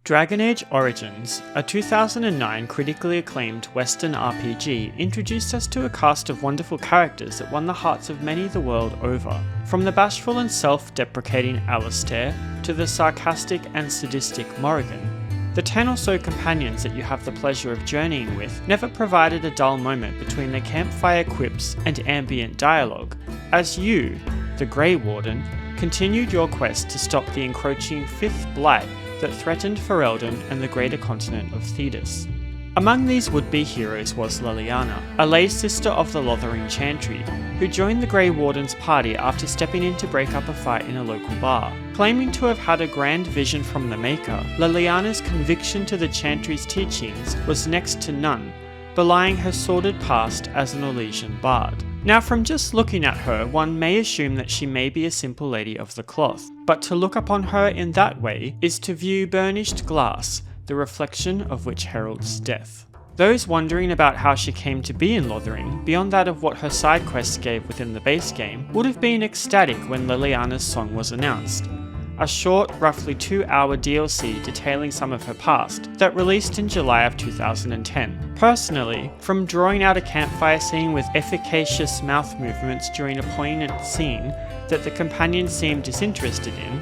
Dragon Age Origins, a 2009 critically acclaimed Western RPG, introduced us to a cast of wonderful characters that won the hearts of many the world over. From the bashful and self-deprecating Alistair to the sarcastic and sadistic Morrigan, the 10 or so companions that you have the pleasure of journeying with never provided a dull moment between their campfire quips and ambient dialogue, as you, the Grey Warden, continued your quest to stop the encroaching Fifth Blight that threatened Ferelden and the greater continent of Thedas. Among these would-be heroes was Leliana, a lay sister of the Lothering Chantry, who joined the Grey Warden's party after stepping in to break up a fight in a local bar. Claiming to have had a grand vision from the Maker, Leliana's conviction to the Chantry's teachings was next to none, belying her sordid past as an Orlesian bard. Now, from just looking at her, one may assume that she may be a simple lady of the cloth, but to look upon her in that way is to view burnished glass, the reflection of which heralds death. Those wondering about how she came to be in Lothering, beyond that of what her side quests gave within the base game, would have been ecstatic when Leliana's song was announced. A short, roughly 2-hour DLC detailing some of her past that released in July of 2010. Personally, from drawing out a campfire scene with efficacious mouth movements during a poignant scene that the companions seemed disinterested in,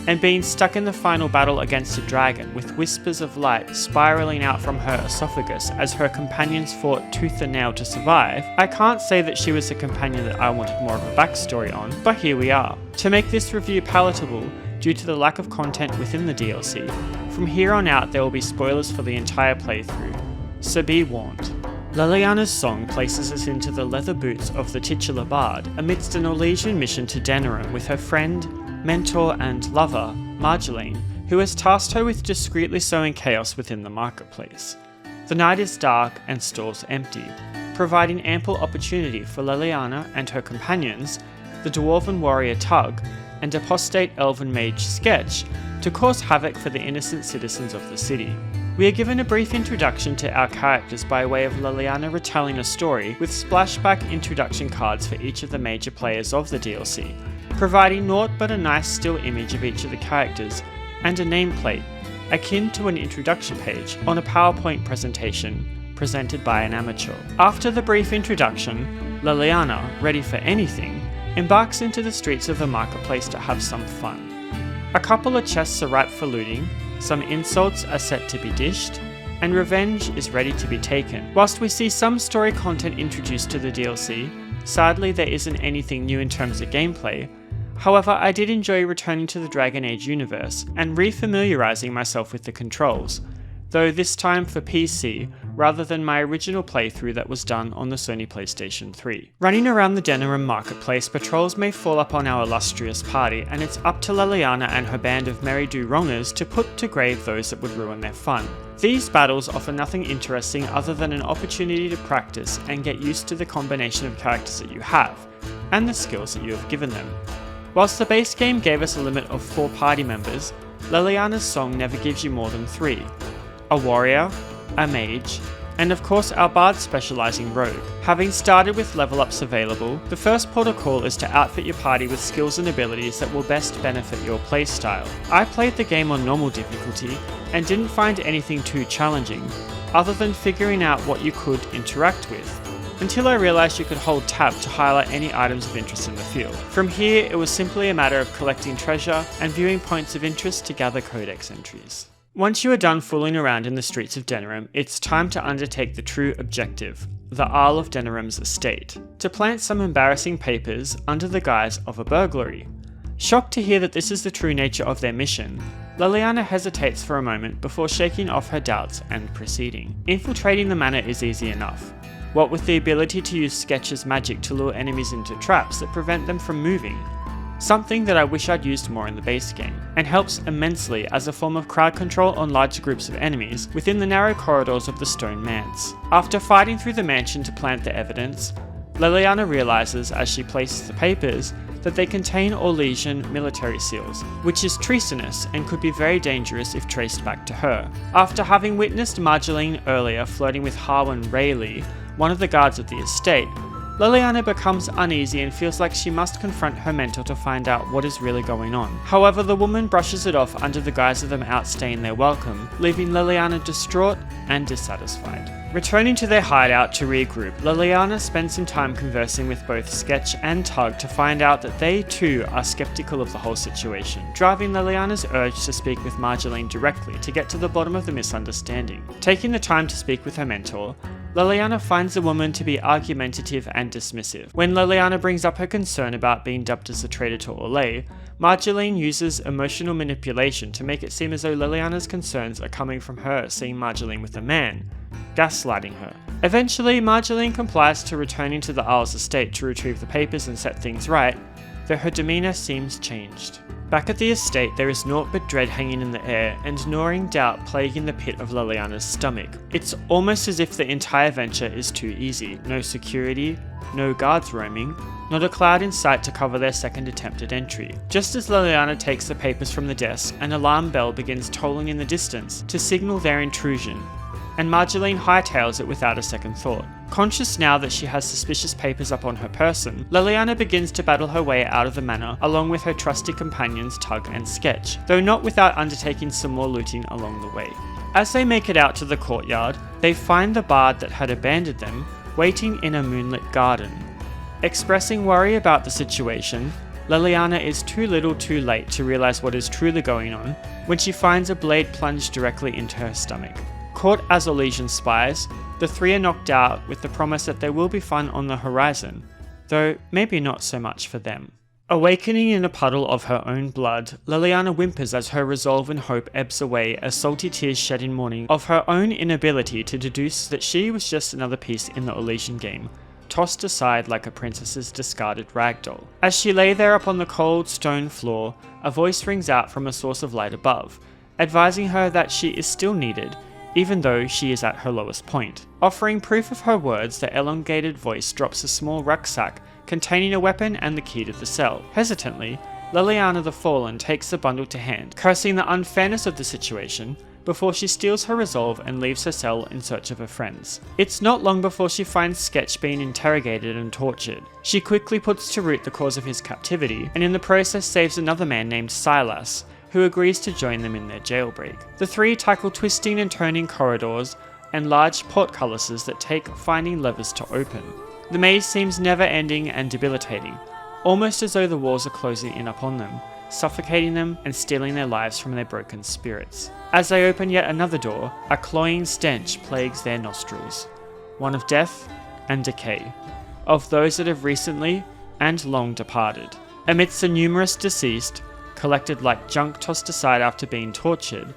and being stuck in the final battle against a dragon with whispers of light spiraling out from her esophagus as her companions fought tooth and nail to survive, I can't say that she was a companion that I wanted more of a backstory on, but here we are. To make this review palatable, due to the lack of content within the DLC, from here on out there will be spoilers for the entire playthrough, so be warned. Leliana's song places us into the leather boots of the titular bard amidst an Orlesian mission to Denerim with her friend, mentor and lover, Marjolaine, who has tasked her with discreetly sowing chaos within the marketplace. The night is dark and stalls empty, providing ample opportunity for Leliana and her companions, the dwarven warrior Tug, and apostate elven mage Sketch, to cause havoc for the innocent citizens of the city. We are given a brief introduction to our characters by way of Leliana retelling a story with splashback introduction cards for each of the major players of the DLC, providing naught but a nice still image of each of the characters and a nameplate, akin to an introduction page on a PowerPoint presentation presented by an amateur. After the brief introduction, Leliana, ready for anything, embarks into the streets of the marketplace to have some fun. A couple of chests are ripe for looting, some insults are set to be dished, and revenge is ready to be taken. Whilst we see some story content introduced to the DLC, sadly there isn't anything new in terms of gameplay. However, I did enjoy returning to the Dragon Age universe and re-familiarising myself with the controls, though this time for PC rather than my original playthrough that was done on the Sony PlayStation 3. Running around the Denerim marketplace, patrols may fall upon our illustrious party, and it's up to Leliana and her band of merry do-wrongers to put to grave those that would ruin their fun. These battles offer nothing interesting other than an opportunity to practice and get used to the combination of characters that you have, and the skills that you have given them. Whilst the base game gave us a limit of 4 party members, Leliana's song never gives you more than 3. A warrior, a mage, and of course our bard specialising rogue. Having started with level ups available, the first protocol is to outfit your party with skills and abilities that will best benefit your playstyle. I played the game on normal difficulty and didn't find anything too challenging, other than figuring out what you could interact with, until I realised you could hold tab to highlight any items of interest in the field. From here it was simply a matter of collecting treasure and viewing points of interest to gather codex entries. Once you are done fooling around in the streets of Denerim, it's time to undertake the true objective, the Isle of Denerim's estate, to plant some embarrassing papers under the guise of a burglary. Shocked to hear that this is the true nature of their mission, Leliana hesitates for a moment before shaking off her doubts and proceeding. Infiltrating the manor is easy enough, what with the ability to use Sketch's magic to lure enemies into traps that prevent them from moving. Something that I wish I'd used more in the base game, and helps immensely as a form of crowd control on large groups of enemies within the narrow corridors of the Stone Manse. After fighting through the mansion to plant the evidence, Leliana realises as she places the papers that they contain Orlesian military seals, which is treasonous and could be very dangerous if traced back to her. After having witnessed Marjolaine earlier flirting with Harwin Rayleigh, one of the guards of the estate, Leliana becomes uneasy and feels like she must confront her mentor to find out what is really going on. However, the woman brushes it off under the guise of them outstaying their welcome, leaving Leliana distraught and dissatisfied. Returning to their hideout to regroup, Leliana spends some time conversing with both Sketch and Tug to find out that they too are skeptical of the whole situation, driving Leliana's urge to speak with Marjolaine directly to get to the bottom of the misunderstanding. Taking the time to speak with her mentor, Leliana finds the woman to be argumentative and dismissive. When Leliana brings up her concern about being dubbed as a traitor to Orlais, Marjolaine uses emotional manipulation to make it seem as though Leliana's concerns are coming from her seeing Marjolaine with a man, gaslighting her. Eventually, Marjolaine complies to returning to the Isle's estate to retrieve the papers and set things right, though her demeanour seems changed. Back at the estate, there is naught but dread hanging in the air and gnawing doubt plaguing the pit of Leliana's stomach. It's almost as if the entire venture is too easy. No security, no guards roaming, not a cloud in sight to cover their second attempt at entry. Just as Leliana takes the papers from the desk, an alarm bell begins tolling in the distance to signal their intrusion, and Marjolaine hightails it without a second thought. Conscious now that she has suspicious papers up on her person, Leliana begins to battle her way out of the manor along with her trusty companions Tug and Sketch, though not without undertaking some more looting along the way. As they make it out to the courtyard, they find the bard that had abandoned them waiting in a moonlit garden. Expressing worry about the situation, Leliana is too little too late to realise what is truly going on when she finds a blade plunged directly into her stomach. Caught as Orlesian spies, the three are knocked out with the promise that there will be fun on the horizon, though maybe not so much for them. Awakening in a puddle of her own blood, Leliana whimpers as her resolve and hope ebbs away as salty tears shed in mourning of her own inability to deduce that she was just another piece in the Orlesian game, tossed aside like a princess's discarded ragdoll. As she lay there upon the cold stone floor, a voice rings out from a source of light above, advising her that she is still needed, even though she is at her lowest point. Offering proof of her words, the elongated voice drops a small rucksack containing a weapon and the key to the cell. Hesitantly, Leliana the Fallen takes the bundle to hand, cursing the unfairness of the situation, before she steals her resolve and leaves her cell in search of her friends. It's not long before she finds Sketch being interrogated and tortured. She quickly puts to root the cause of his captivity, and in the process saves another man named Silas, who agrees to join them in their jailbreak. The three tackle twisting and turning corridors and large portcullises that take finding levers to open. The maze seems never ending and debilitating, almost as though the walls are closing in upon them, suffocating them and stealing their lives from their broken spirits. As they open yet another door, a cloying stench plagues their nostrils, one of death and decay, of those that have recently and long departed. Amidst the numerous deceased, collected like junk tossed aside after being tortured,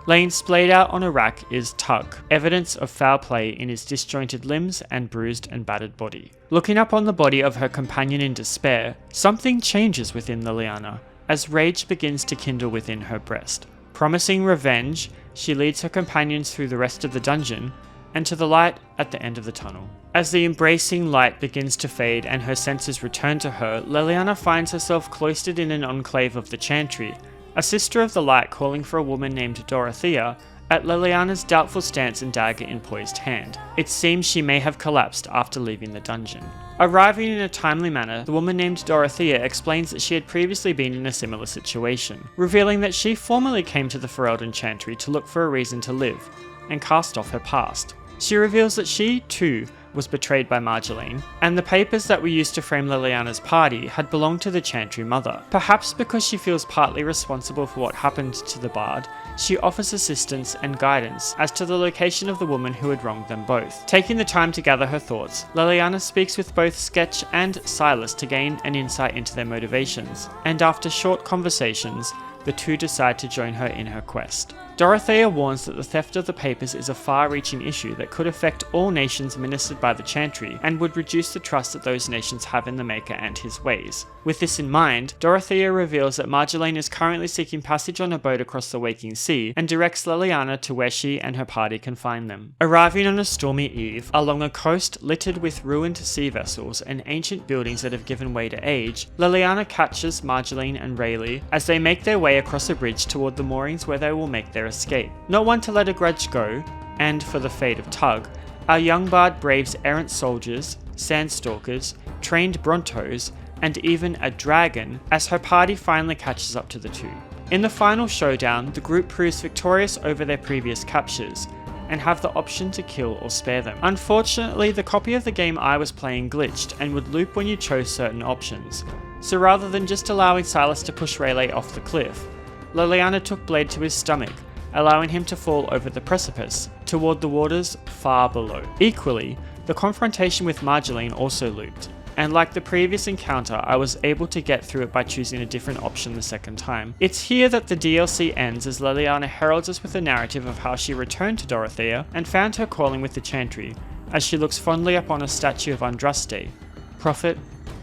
laying splayed out on a rack is Tug, evidence of foul play in his disjointed limbs and bruised and battered body. Looking up on the body of her companion in despair, something changes within Leliana, as rage begins to kindle within her breast. Promising revenge, she leads her companions through the rest of the dungeon, and to the light at the end of the tunnel. As the embracing light begins to fade and her senses return to her, Leliana finds herself cloistered in an enclave of the Chantry, a sister of the light calling for a woman named Dorothea at Leliana's doubtful stance and dagger in poised hand. It seems she may have collapsed after leaving the dungeon. Arriving in a timely manner, the woman named Dorothea explains that she had previously been in a similar situation, revealing that she formerly came to the Ferelden Chantry to look for a reason to live, and cast off her past. She reveals that she, too, was betrayed by Marjolaine, and the papers that were used to frame Leliana's party had belonged to the Chantry mother. Perhaps because she feels partly responsible for what happened to the bard, she offers assistance and guidance as to the location of the woman who had wronged them both. Taking the time to gather her thoughts, Leliana speaks with both Sketch and Silas to gain an insight into their motivations, and after short conversations, the two decide to join her in her quest. Dorothea warns that the theft of the papers is a far-reaching issue that could affect all nations ministered by the Chantry and would reduce the trust that those nations have in the Maker and his ways. With this in mind, Dorothea reveals that Marjolaine is currently seeking passage on a boat across the waking sea and directs Leliana to where she and her party can find them. Arriving on a stormy eve, along a coast littered with ruined sea vessels and ancient buildings that have given way to age, Leliana catches Marjolaine and Rayleigh as they make their way across a bridge toward the moorings where they will make their escape. Not one to let a grudge go, and for the fate of Tug, our young bard braves errant soldiers, sandstalkers, trained Brontos, and even a dragon as her party finally catches up to the two. In the final showdown, the group proves victorious over their previous captures, and have the option to kill or spare them. Unfortunately, the copy of the game I was playing glitched and would loop when you chose certain options, so rather than just allowing Silas to push Rayleigh off the cliff, Leliana took Blade to his stomach, allowing him to fall over the precipice, toward the waters far below. Equally, the confrontation with Marjolaine also looped, and like the previous encounter, I was able to get through it by choosing a different option the second time. It's here that the DLC ends as Leliana heralds us with a narrative of how she returned to Dorothea and found her calling with the Chantry, as she looks fondly upon a statue of Andraste, prophet,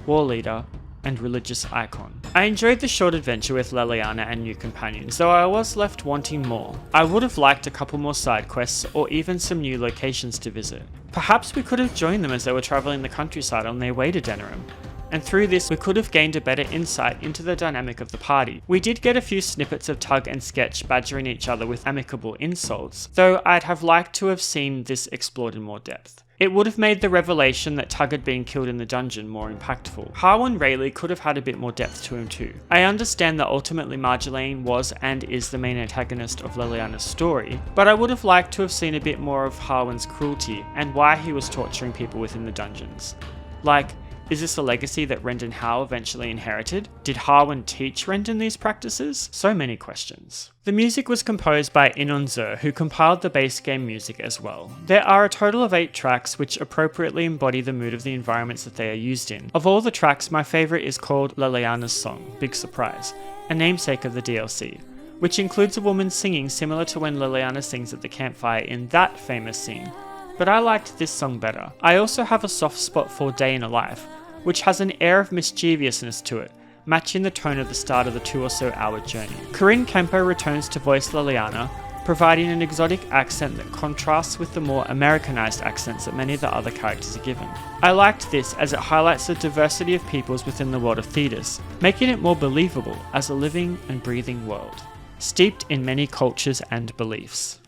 war leader, and religious icon. I enjoyed the short adventure with Leliana and new companions, though I was left wanting more. I would have liked a couple more side quests or even some new locations to visit. Perhaps we could have joined them as they were travelling the countryside on their way to Denerim, and through this we could have gained a better insight into the dynamic of the party. We did get a few snippets of Tug and Sketch badgering each other with amicable insults, though I'd have liked to have seen this explored in more depth. It would have made the revelation that Tug had been killed in the dungeon more impactful. Harwin Rayleigh could have had a bit more depth to him too. I understand that ultimately Marjolaine was and is the main antagonist of Leliana's story, but I would have liked to have seen a bit more of Harwin's cruelty and why he was torturing people within the dungeons. Like, is this a legacy that Rendon Howe eventually inherited? Did Harwin teach Rendon these practices? So many questions. The music was composed by Inon Zur, who compiled the base game music as well. There are a total of 8 tracks which appropriately embody the mood of the environments that they are used in. Of all the tracks, my favourite is called Leliana's Song, Big Surprise, a namesake of the DLC, which includes a woman singing similar to when Leliana sings at the campfire in that famous scene. But I liked this song better. I also have a soft spot for Day in a Life, which has an air of mischievousness to it, matching the tone of the start of the 2 or so hour journey. Corinne Kemper returns to voice Leliana, providing an exotic accent that contrasts with the more Americanized accents that many of the other characters are given. I liked this as it highlights the diversity of peoples within the world of Thetis, making it more believable as a living and breathing world, steeped in many cultures and beliefs.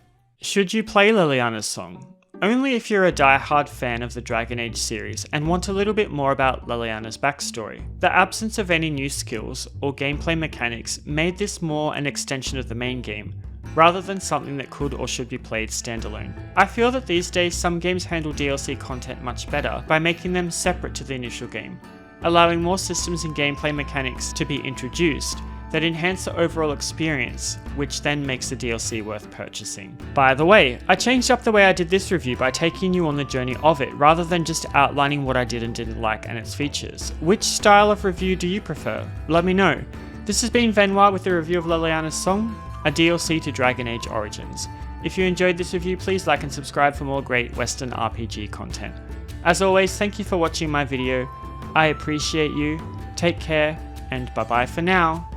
Should you play Leliana's Song? Only if you're a die-hard fan of the Dragon Age series and want a little bit more about Leliana's backstory. The absence of any new skills or gameplay mechanics made this more an extension of the main game, rather than something that could or should be played standalone. I feel that these days some games handle DLC content much better by making them separate to the initial game, allowing more systems and gameplay mechanics to be introduced that enhance the overall experience, which then makes the DLC worth purchasing. By the way, I changed up the way I did this review by taking you on the journey of it, rather than just outlining what I did and didn't like and its features. Which style of review do you prefer? Let me know. This has been Venoir with a review of Leliana's Song, a DLC to Dragon Age Origins. If you enjoyed this review, please like and subscribe for more great Western RPG content. As always, thank you for watching my video. I appreciate you. Take care, and bye bye for now.